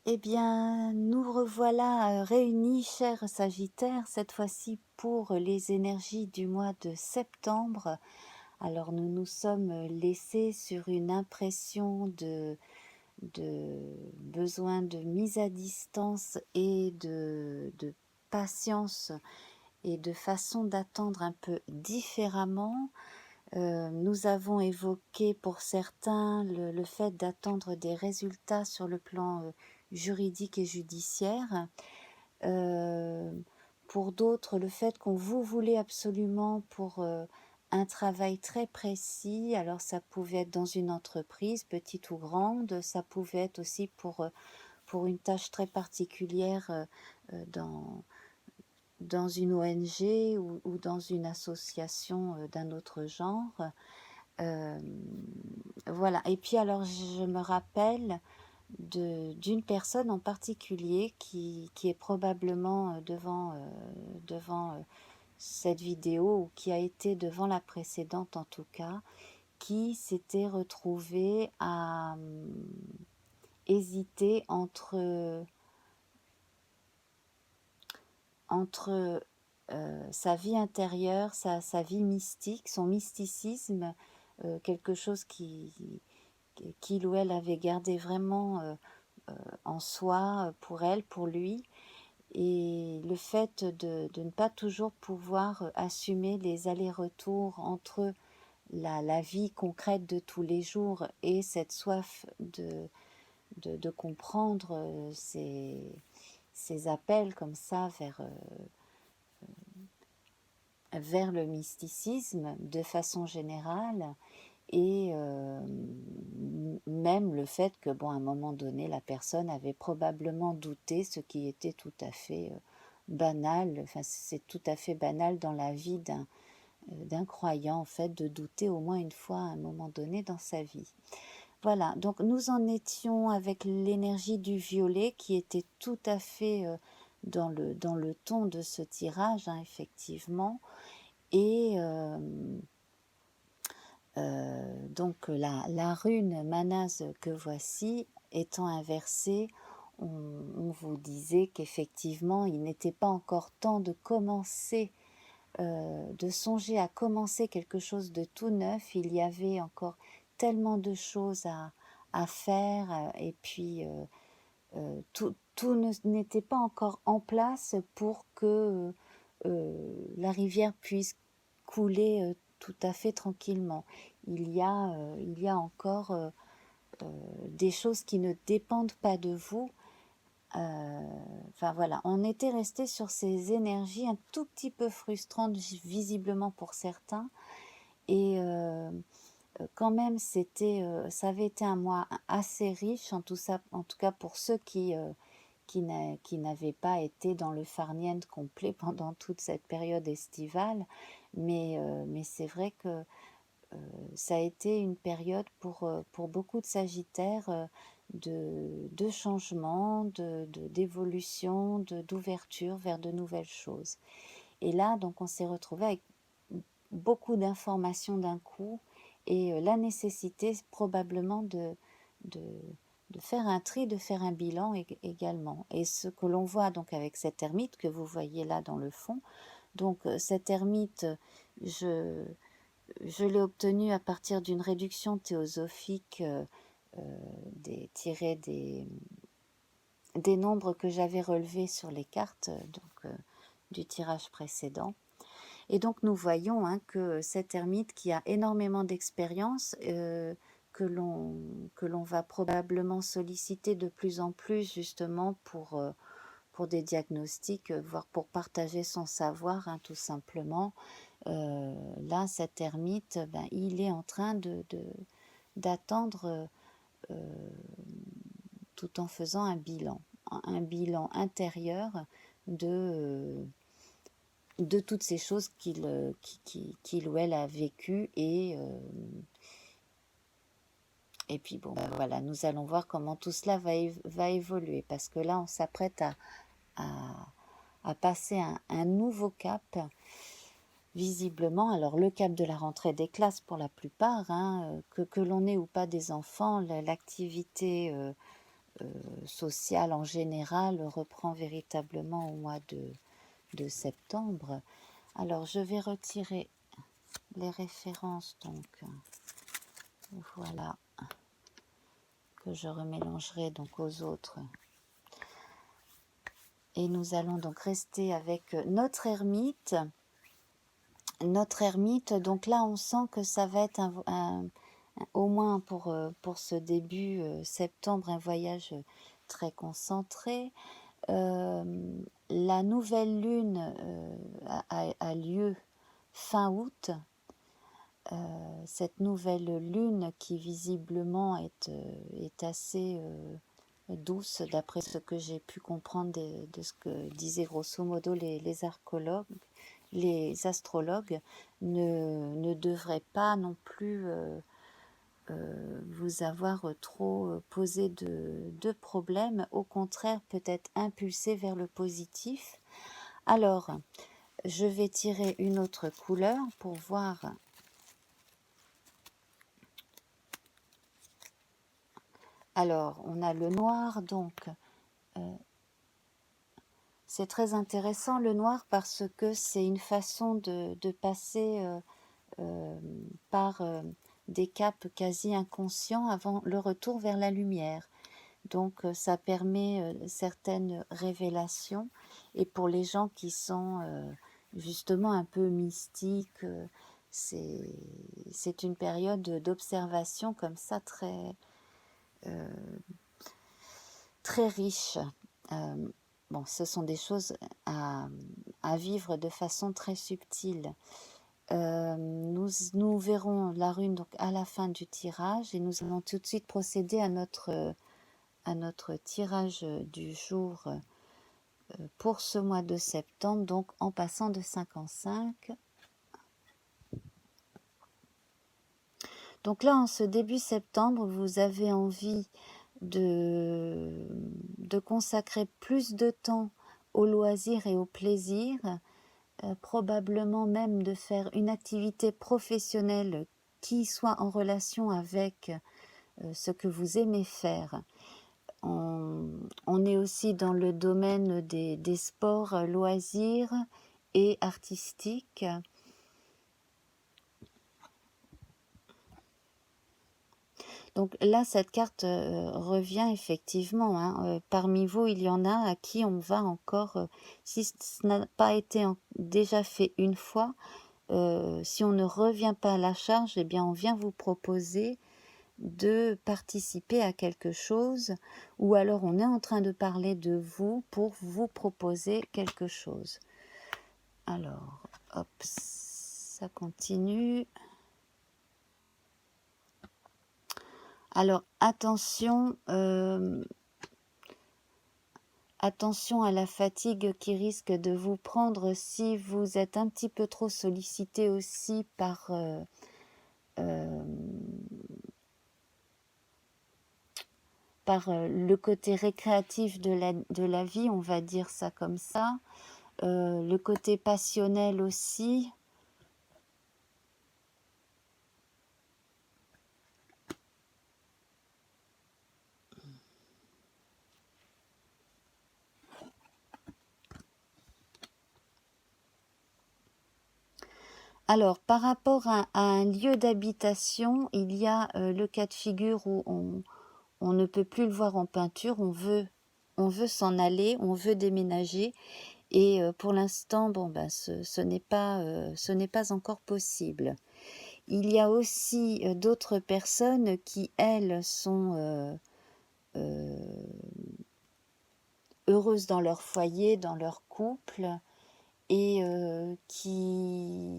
Eh bien, nous revoilà réunis, chers Sagittaires, cette fois-ci pour les énergies du mois de septembre. Alors, nous nous sommes laissés sur une impression de besoin de mise à distance et de patience et de façon d'attendre un peu différemment. Nous avons évoqué pour certains le fait d'attendre des résultats sur le plan juridique et judiciaire. Euh, pour d'autres, le fait qu'on vous voulait absolument pour un travail très précis. Alors ça pouvait être dans une entreprise, petite ou grande, ça pouvait être aussi pour une tâche très particulière dans une ONG ou dans une association d'un autre genre. Euh, voilà. Et puis alors, je me rappelle d'une personne en particulier qui est probablement devant cette vidéo ou qui a été devant la précédente en tout cas, qui s'était retrouvée à hésiter entre sa vie intérieure, sa vie mystique, son mysticisme, quelque chose qu'il ou elle avait gardé vraiment en soi, pour elle, pour lui, et le fait de ne pas toujours pouvoir assumer les allers-retours entre la vie concrète de tous les jours et cette soif de comprendre ces appels comme ça vers le mysticisme de façon générale. Et même le fait que, bon, à un moment donné, la personne avait probablement douté, ce qui était tout à fait banal, enfin c'est tout à fait banal dans la vie d'un croyant, en fait, de douter au moins une fois à un moment donné dans sa vie. Voilà, donc nous en étions avec l'énergie du violet qui était tout à fait dans le ton de ce tirage, hein, effectivement. Et donc la rune Manase que voici étant inversée, on vous disait qu'effectivement il n'était pas encore temps de commencer, de songer à commencer quelque chose de tout neuf. Il y avait encore tellement de choses à faire, et puis tout n'était pas encore en place pour que la rivière puisse couler tout à fait tranquillement. Il y a encore des choses qui ne dépendent pas de vous. Enfin voilà, on était resté sur ces énergies un tout petit peu frustrantes visiblement pour certains. Et quand même, ça avait été un mois assez riche, en tout cas pour ceux qui n'avaient pas été dans le farniente complet pendant toute cette période estivale. Mais c'est vrai que ça a été une période pour beaucoup de Sagittaires de changement, d'évolution, d'ouverture vers de nouvelles choses. Et là, donc, on s'est retrouvé avec beaucoup d'informations d'un coup et la nécessité probablement de, de faire un tri, de faire un bilan également. Et ce que l'on voit donc avec cette ermite que vous voyez là dans le fond, donc cette ermite, je, je l'ai obtenue à partir d'une réduction théosophique tirée des nombres que j'avais relevés sur les cartes du tirage précédent. Et donc nous voyons, hein, que cette ermite qui a énormément d'expérience, que l'on va probablement solliciter de plus en plus justement pour des diagnostics, voire pour partager son savoir, hein, tout simplement. Là, cet ermite, ben, il est en train d'attendre tout en faisant un bilan intérieur de, de toutes ces choses qu'il ou elle a vécues. Et puis bon, ben voilà, nous allons voir comment tout cela va évoluer, parce que là, on s'apprête à, à passer un nouveau cap, visiblement. Alors le cap de la rentrée des classes pour la plupart, hein, que l'on ait ou pas des enfants, l'activité sociale en général reprend véritablement au mois de septembre. Alors je vais retirer les références, donc voilà, que je remélangerai donc aux autres. Et nous allons donc rester avec notre ermite. Notre ermite, donc là on sent que ça va être au moins pour ce début septembre, un voyage très concentré. La nouvelle lune a lieu fin août. Cette nouvelle lune qui visiblement est assez douce, d'après ce que j'ai pu comprendre de ce que disaient grosso modo les archéologues, les astrologues, ne devrait pas non plus vous avoir trop posé de problèmes, au contraire peut-être impulsé vers le positif. Alors, je vais tirer une autre couleur pour voir. Alors, on a le noir, donc c'est très intéressant le noir parce que c'est une façon de passer par des caps quasi inconscients avant le retour vers la lumière. Donc ça permet certaines révélations, et pour les gens qui sont justement un peu mystiques, c'est une période d'observation comme ça très riche. Bon, ce sont des choses à vivre de façon très subtile. Nous verrons la rune donc à la fin du tirage, et nous allons tout de suite procéder à notre tirage du jour pour ce mois de septembre, donc en passant de 5 en 5. Donc là, en ce début septembre, vous avez envie de consacrer plus de temps au loisir et au plaisir, probablement même de faire une activité professionnelle qui soit en relation avec ce que vous aimez faire. On est aussi dans le domaine des sports, loisirs et artistiques. Donc là, cette carte revient effectivement. Parmi vous, il y en a à qui on va encore, si ce n'a pas été déjà fait une fois, si on ne revient pas à la charge, eh bien on vient vous proposer de participer à quelque chose, ou alors on est en train de parler de vous pour vous proposer quelque chose. Alors, hop, ça continue. Alors, attention, attention à la fatigue qui risque de vous prendre si vous êtes un petit peu trop sollicité aussi par le côté récréatif de la vie, on va dire ça comme ça, le côté passionnel aussi. Alors, par rapport à un lieu d'habitation, il y a le cas de figure où on ne peut plus le voir en peinture, on veut s'en aller, on veut déménager, et pour l'instant, bon, ben, ce n'est pas encore possible. Il y a aussi d'autres personnes qui, elles, sont heureuses dans leur foyer, dans leur couple, et qui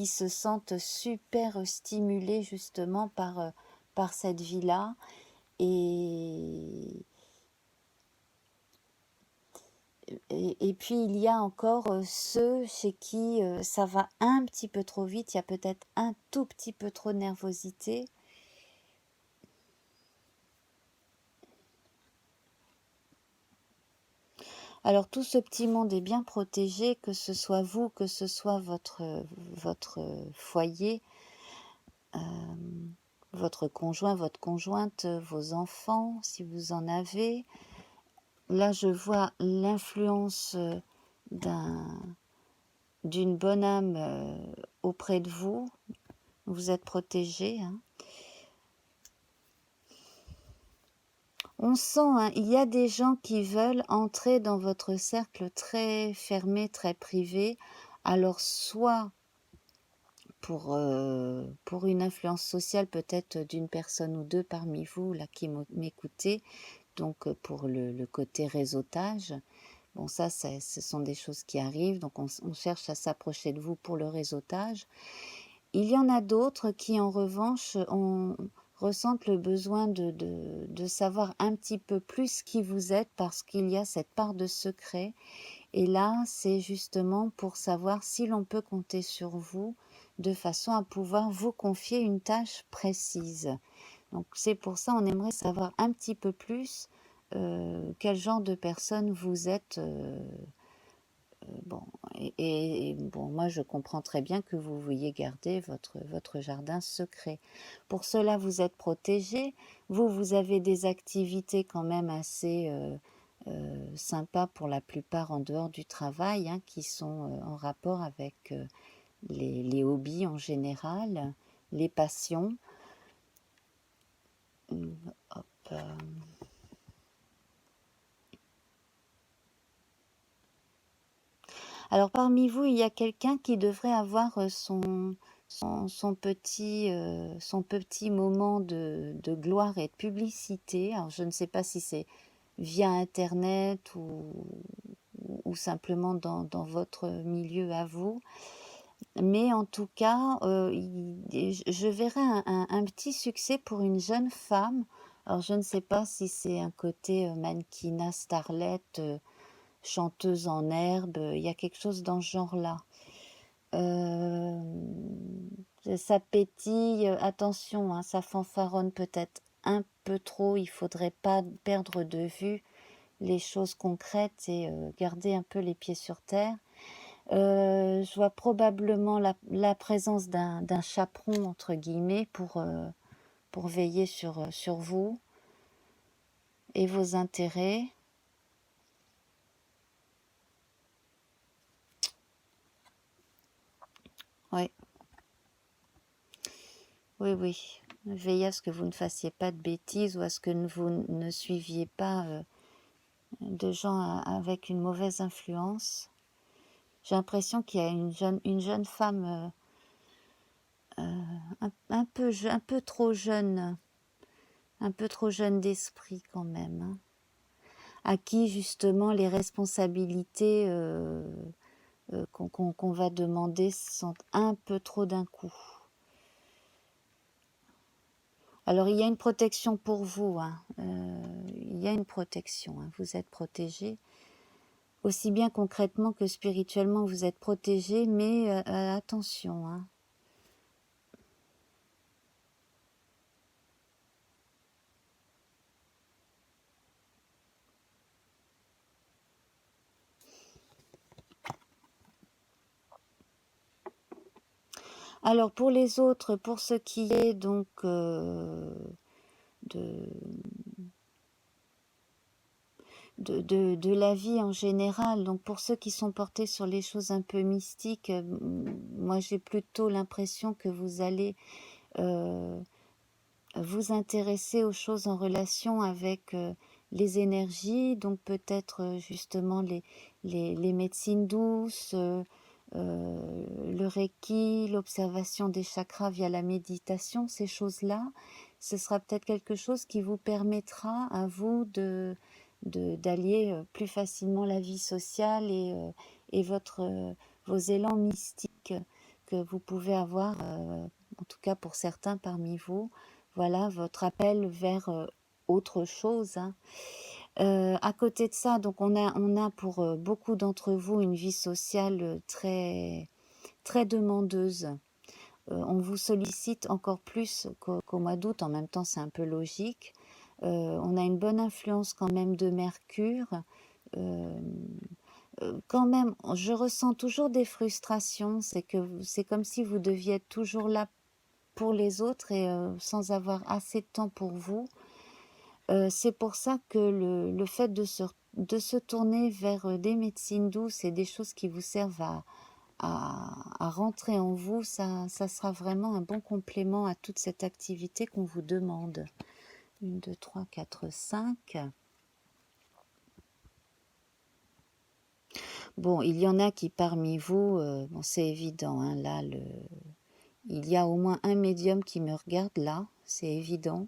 se sentent super stimulées justement par cette vie-là. Et puis il y a encore ceux chez qui ça va un petit peu trop vite, il y a peut-être un tout petit peu trop de nervosité. Alors tout ce petit monde est bien protégé, que ce soit vous, que ce soit votre foyer. votre conjoint, votre conjointe, vos enfants, si vous en avez. Là, je vois l'influence d'une bonne âme auprès de vous. Vous êtes protégé, hein. On sent, hein, il y a des gens qui veulent entrer dans votre cercle très fermé, très privé. Alors, soit pour une influence sociale peut-être d'une personne ou deux parmi vous là qui m'écoutez, donc pour le côté réseautage. Bon, ça, ce sont des choses qui arrivent, donc on cherche à s'approcher de vous pour le réseautage. Il y en a d'autres qui, en revanche, ressentent le besoin de savoir un petit peu plus qui vous êtes parce qu'il y a cette part de secret. Et là, c'est justement pour savoir si l'on peut compter sur vous de façon à pouvoir vous confier une tâche précise. Donc c'est pour ça on aimerait savoir un petit peu plus quel genre de personne vous êtes. Bon, bon, moi je comprends très bien que vous vouliez garder votre jardin secret. Pour cela, vous êtes protégé. Vous avez des activités quand même assez sympas pour la plupart en dehors du travail, hein, qui sont en rapport avec les hobbies en général, les passions. Hop, Alors parmi vous, il y a quelqu'un qui devrait avoir son petit moment de gloire et de publicité. Alors je ne sais pas si c'est via Internet ou simplement dans votre milieu à vous. Mais en tout cas, je verrai un petit succès pour une jeune femme. Alors je ne sais pas si c'est un côté mannequinat, starlet, chanteuse en herbe, il y a quelque chose dans ce genre-là. Ça pétille, attention, hein, ça fanfaronne peut-être un peu trop, il faudrait pas perdre de vue les choses concrètes et garder un peu les pieds sur terre. Je vois probablement la présence d'un chaperon, entre guillemets, pour veiller sur vous et vos intérêts. Oui, oui, oui. Veillez à ce que vous ne fassiez pas de bêtises ou à ce que vous ne suiviez pas de gens avec une mauvaise influence. J'ai l'impression qu'il y a une jeune femme un peu trop jeune, un peu trop jeune d'esprit quand même, hein, à qui justement les responsabilités qu'on va demander sont un peu trop d'un coup. Alors il y a une protection pour vous, hein, il y a une protection, hein, vous êtes protégé. Aussi bien concrètement que spirituellement, vous êtes protégé, mais attention, hein. Alors pour les autres, pour ce qui est donc de, de la vie en général, donc pour ceux qui sont portés sur les choses un peu mystiques, moi j'ai plutôt l'impression que vous allez vous intéresser aux choses en relation avec les énergies, donc peut-être justement les médecines douces, le Reiki, l'observation des chakras via la méditation, ces choses-là, ce sera peut-être quelque chose qui vous permettra à vous d'allier plus facilement la vie sociale et vos élans mystiques que vous pouvez avoir, en tout cas pour certains parmi vous. Voilà votre appel vers autre chose, hein. À côté de ça, donc on a pour beaucoup d'entre vous une vie sociale très, très demandeuse. On vous sollicite encore plus qu'au mois d'août, en même temps c'est un peu logique. On a une bonne influence quand même de Mercure. Euh, Quand même, je ressens toujours des frustrations, c'est comme si vous deviez être toujours là pour les autres et sans avoir assez de temps pour vous. C'est pour ça que le fait de se tourner vers des médecines douces et des choses qui vous servent à rentrer en vous, ça sera vraiment un bon complément à toute cette activité qu'on vous demande. 1, 2, 3, 4, 5. Bon, il y en a qui parmi vous, bon, c'est évident, hein, là, il y a au moins un médium qui me regarde là, c'est évident.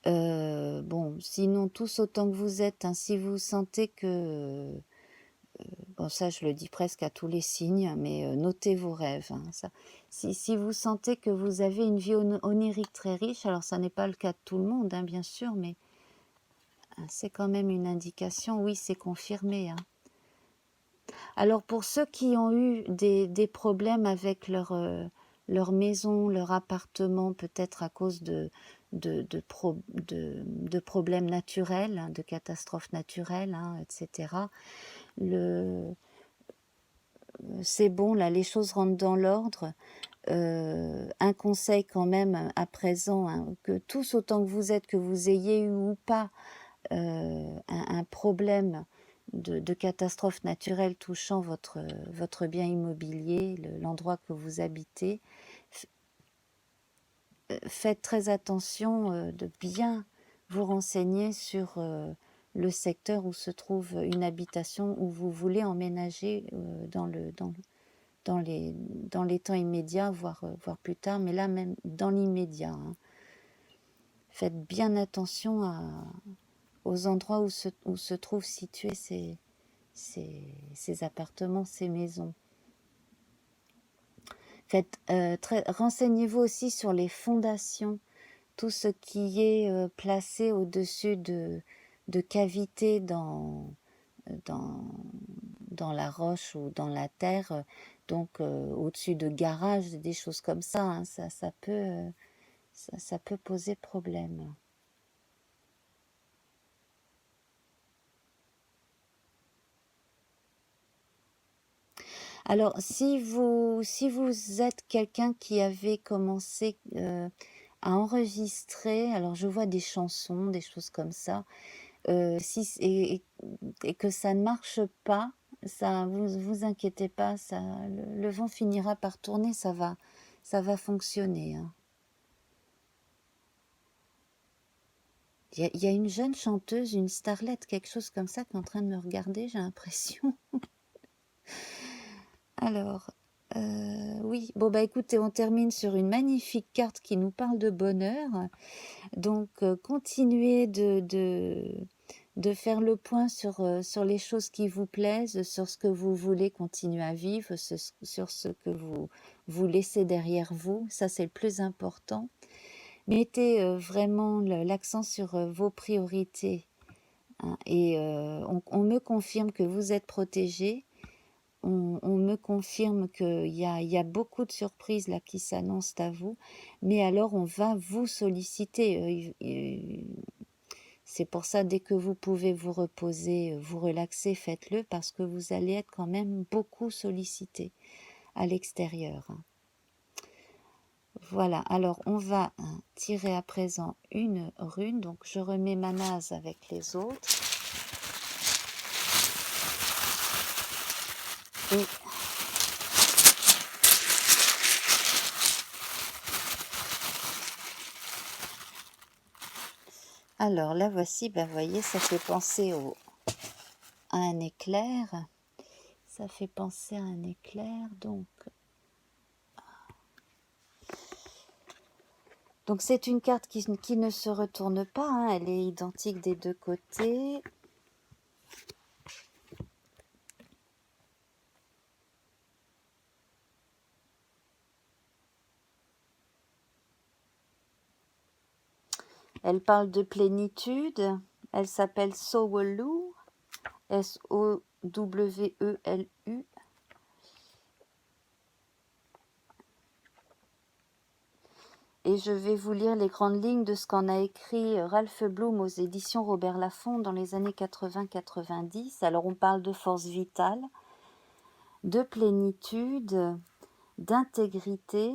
Bon, sinon, tous autant que vous êtes, hein, si vous sentez que... bon, ça, je le dis presque à tous les signes, mais notez vos rêves. Hein, ça. Si vous sentez que vous avez une vie onirique très riche, alors ça n'est pas le cas de tout le monde, hein, bien sûr, mais c'est quand même une indication. Oui, c'est confirmé. Hein. Alors, pour ceux qui ont eu des problèmes avec leur maison, leur appartement, peut-être à cause de problèmes naturels, hein, de catastrophes naturelles, hein, etc., c'est bon, là, les choses rentrent dans l'ordre. Un conseil quand même à présent, hein, que tous autant que vous êtes, que vous ayez eu ou pas un problème de catastrophe naturelle touchant votre bien immobilier, l'endroit que vous habitez, faites très attention de bien vous renseigner sur le secteur où se trouve une habitation où vous voulez emménager dans les temps immédiats, voire plus tard, mais là même dans l'immédiat. Hein. Faites bien attention aux endroits où se trouvent situés ces appartements, ces maisons. Renseignez-vous aussi sur les fondations, tout ce qui est placé au-dessus de cavités dans la roche ou dans la terre, donc au-dessus de garages, des choses comme ça, hein, ça peut poser problème. Alors, si vous êtes quelqu'un qui avait commencé à enregistrer, alors je vois des chansons, des choses comme ça, et que ça ne marche pas, ça, vous inquiétez pas, le vent finira par tourner, ça va fonctionner. Hein. Il y a une jeune chanteuse, une starlette, quelque chose comme ça, qui est en train de me regarder, j'ai l'impression. Alors, oui, bon bah écoutez, on termine sur une magnifique carte qui nous parle de bonheur. Donc, continuez de faire le point sur les choses qui vous plaisent, sur ce que vous voulez continuer à vivre, sur ce que vous laissez derrière vous. Ça, c'est le plus important. Mettez vraiment l'accent sur vos priorités. Hein, et on me confirme que vous êtes protégé. On me confirme qu'il y a beaucoup de surprises là qui s'annoncent à vous, mais alors on va vous solliciter. C'est pour ça, dès que vous pouvez vous reposer, vous relaxer, faites-le, parce que vous allez être quand même beaucoup sollicité à l'extérieur. Voilà, alors on va tirer à présent une rune, donc je remets ma nase avec les autres. Et alors là, voici, ben, vous voyez, ça fait penser à un éclair. Ça fait penser à un éclair, donc c'est une carte qui ne se retourne pas, hein, elle est identique des deux côtés. Elle parle de plénitude, elle s'appelle Sowelu, S-O-W-E-L-U. et je vais vous lire les grandes lignes de ce qu'en a écrit Ralph Bloom aux éditions Robert Laffont dans les années 80-90. Alors on parle de force vitale, de plénitude, d'intégrité.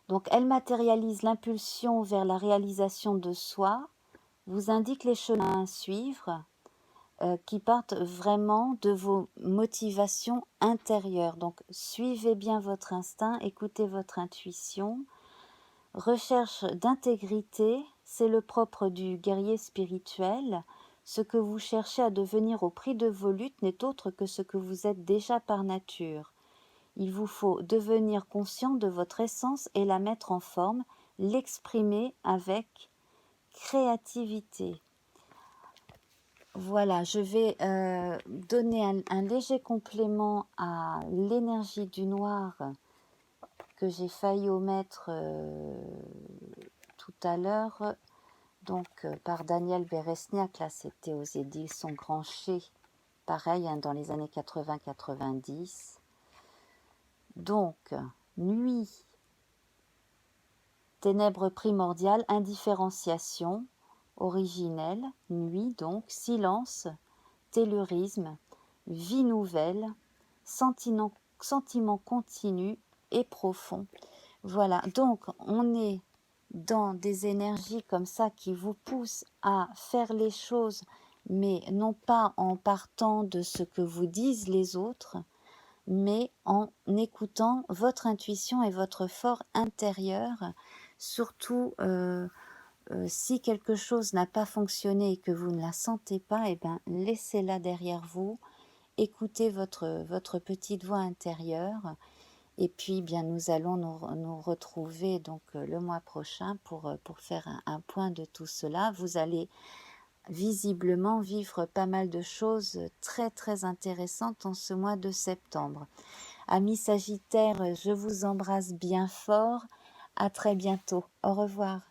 Donc elle matérialise l'impulsion vers la réalisation de soi, vous indique les chemins à suivre, qui partent vraiment de vos motivations intérieures. Donc suivez bien votre instinct, écoutez votre intuition. Recherche d'intégrité, c'est le propre du guerrier spirituel. Ce que vous cherchez à devenir au prix de vos luttes n'est autre que ce que vous êtes déjà par nature. Il vous faut devenir conscient de votre essence et la mettre en forme, l'exprimer avec créativité. Voilà, je vais donner un léger complément à l'énergie du noir que j'ai failli omettre tout à l'heure, donc par Daniel Beresniak. Là, c'était aux éditions Grancher, pareil, hein, dans les années 80-90. Donc, nuit, ténèbres primordiales, indifférenciation, originelle, nuit donc, silence, tellurisme, vie nouvelle, sentiment continu et profond. Voilà, donc on est dans des énergies comme ça qui vous poussent à faire les choses, mais non pas en partant de ce que vous disent les autres, mais en écoutant votre intuition et votre fort intérieur. Surtout, si quelque chose n'a pas fonctionné et que vous ne la sentez pas, eh ben, laissez-la derrière vous, écoutez votre petite voix intérieure, et puis bien nous allons nous retrouver donc le mois prochain pour faire un point de tout cela. Vous allez visiblement vivre pas mal de choses très très intéressantes en ce mois de septembre. Amis Sagittaires, je vous embrasse bien fort. À très bientôt. Au revoir.